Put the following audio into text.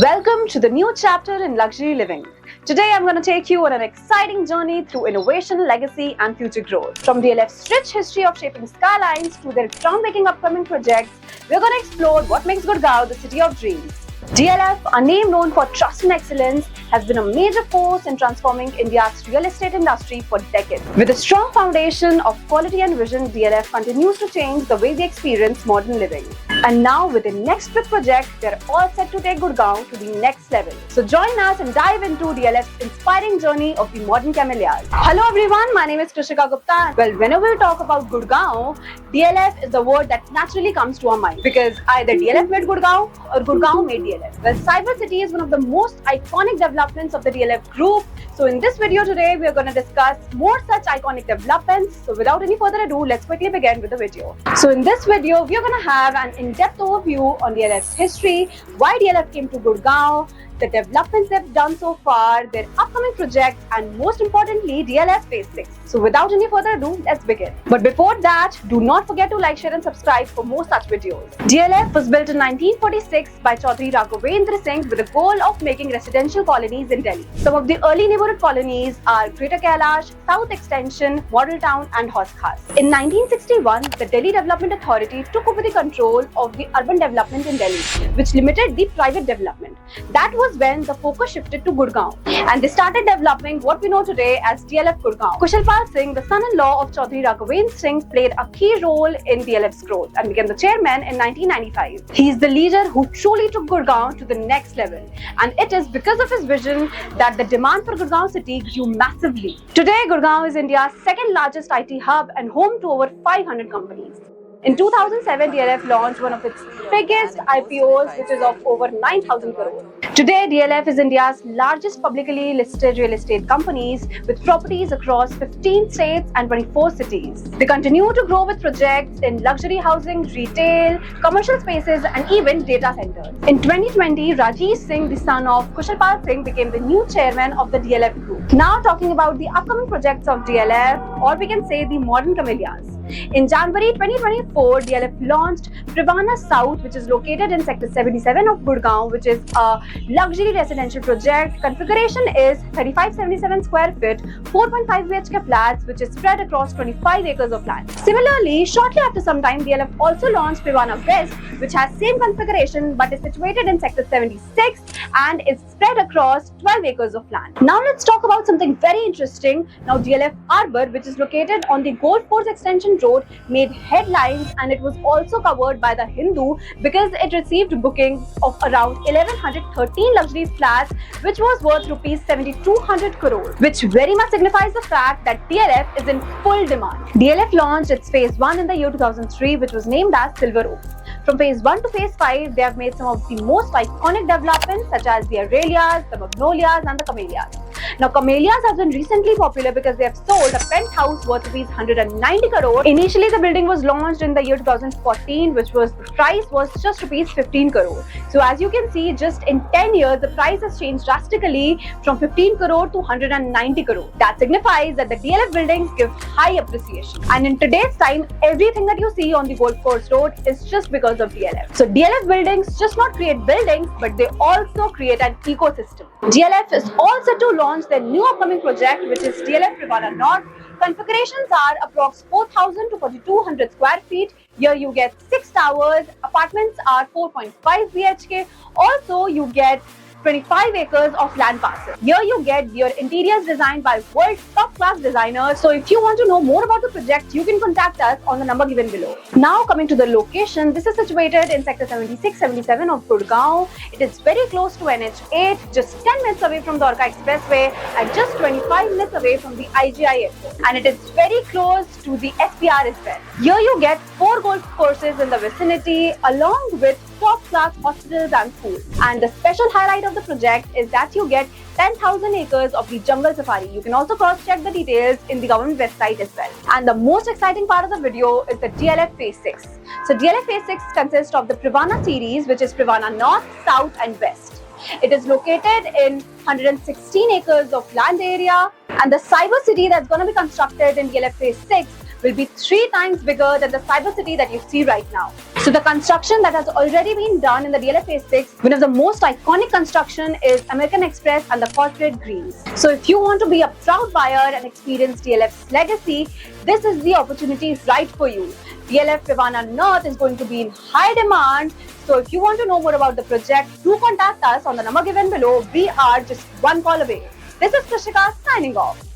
Welcome to the new chapter in luxury living. Today I'm going to take you on an exciting journey through innovation, legacy and future growth. From DLF's rich history of shaping skylines to their groundbreaking upcoming projects, we're going to explore what makes Gurgaon the city of dreams. DLF, a name known for trust and excellence, has been a major force in transforming India's real estate industry for decades. With a strong foundation of quality and vision, DLF continues to change the way we experience modern living. And now with the next big project, they're all set to take Gurgaon to the next level. So join us and dive into DLF's inspiring journey of the modern camellias. Hello everyone, my name is Krishika Gupta. Well, whenever we talk about Gurgaon, DLF is the word that naturally comes to our mind because either DLF made Gurgaon or Gurgaon made DLF. Well, Cyber City is one of the most iconic developments of the DLF group. So in this video today, we are going to discuss more such iconic developments. So without any further ado, let's quickly begin with the video. So in this video, we are going to have an in-depth overview on DLF's history, why DLF came to Gurgaon, the developments they've done so far, their upcoming projects, and most importantly, DLF Phase 6. So without any further ado, let's begin. But before that, do not forget to like, share and subscribe for more such videos. DLF was built in 1946 by Chaudhary Raghavendra Singh with the goal of making residential colonies in Delhi. Some of the early neighborhood colonies are Greater Kailash, South Extension, Model Town and Hauz Khas. In 1961, the Delhi Development Authority took over the control of the urban development in Delhi, which limited the private development. That was when the focus shifted to Gurgaon and they started developing what we know today as DLF Gurgaon. Kushalpal Singh, the son-in-law of Chaudhary Raghavendra Singh, played a key role in DLF's growth and became the chairman in 1995. He is the leader who truly took Gurgaon to the next level, and it is because of his vision that the demand for Gurgaon city grew massively. Today, Gurgaon is India's second largest IT hub and home to over 500 companies. In 2007, DLF launched one of its biggest IPOs, which is of over 9,000 crore. Today, DLF is India's largest publicly listed real estate companies with properties across 15 states and 24 cities. They continue to grow with projects in luxury housing, retail, commercial spaces, and even data centers. In 2020, Rajesh Singh, the son of Kushalpal Singh, became the new chairman of the DLF group. Now talking about the upcoming projects of DLF, or we can say the modern camellias. In January 2024, DLF launched Privana South, which is located in Sector 77 of Gurgaon, which is a luxury residential project. Configuration is 3577 square feet, 4.5 BHK flats, which is spread across 25 acres of land. Similarly, shortly after some time, DLF also launched Privana West, which has same configuration but is situated in Sector 76 and is spread across 12 acres of land. Now let's talk about something very interesting. Now DLF Arbor, which is located on the Golf Course Extension Road, made headlines and it was also covered by the Hindu because it received bookings of around 1113 luxury flats, which was worth rupees 7200 crore, which very much signifies the fact that DLF is in full demand. DLF launched its Phase 1 in the year 2003, which was named as Silver Oaks. From Phase 1 to Phase 5, they have made some of the most iconic developments such as the Aralias, the Magnolias and the Camellias. Now, Camellias have been recently popular because they have sold a penthouse worth rupees 190 crore. Initially, the building was launched in the year 2014, which was the price was just rupees 15 crore. So as you can see, just in 10 years, the price has changed drastically from 15 crore to 190 crore. That signifies that the DLF buildings give high appreciation. And in today's time, everything that you see on the Golf Course Road is just because of DLF. So DLF buildings just not create buildings, but they also create an ecosystem. DLF is all set to launch their new upcoming project, which is DLF Privana North. Configurations are approx 4,000 to 4,200 square feet. Here you get 6 towers. Apartments are 4.5 BHK. Also, you get 25 acres of land parcel. Here you get your interiors designed by world top class designers. So if you want to know more about the project, you can contact us on the number given below. Now coming to the location, this is situated in Sector 76-77 of Gurgaon. It is very close to NH8, just 10 minutes away from the Dwarka Expressway and just 25 minutes away from the IGI airport. And it is very close to the SPR as well. Here you get 4 golf courses in the vicinity along with top-class hospitals and schools. And the special highlight of the project is that you get 10,000 acres of the jungle safari. You can also cross-check the details in the government website as well. And the most exciting part of the video is the DLF Phase 6. So DLF Phase 6 consists of the Privana series, which is Privana North, South and West. It is located in 116 acres of land area, and the cyber city that's going to be constructed in DLF Phase 6 will be 3 times bigger than the cyber city that you see right now. So the construction that has already been done in the DLF Phase 6, one of the most iconic construction is American Express and the Corporate Greens. So if you want to be a proud buyer and experience DLF's legacy, this is the opportunity right for you. DLF Privana North is going to be in high demand. So if you want to know more about the project, do contact us on the number given below. We are just one call away. This is Krishika signing off.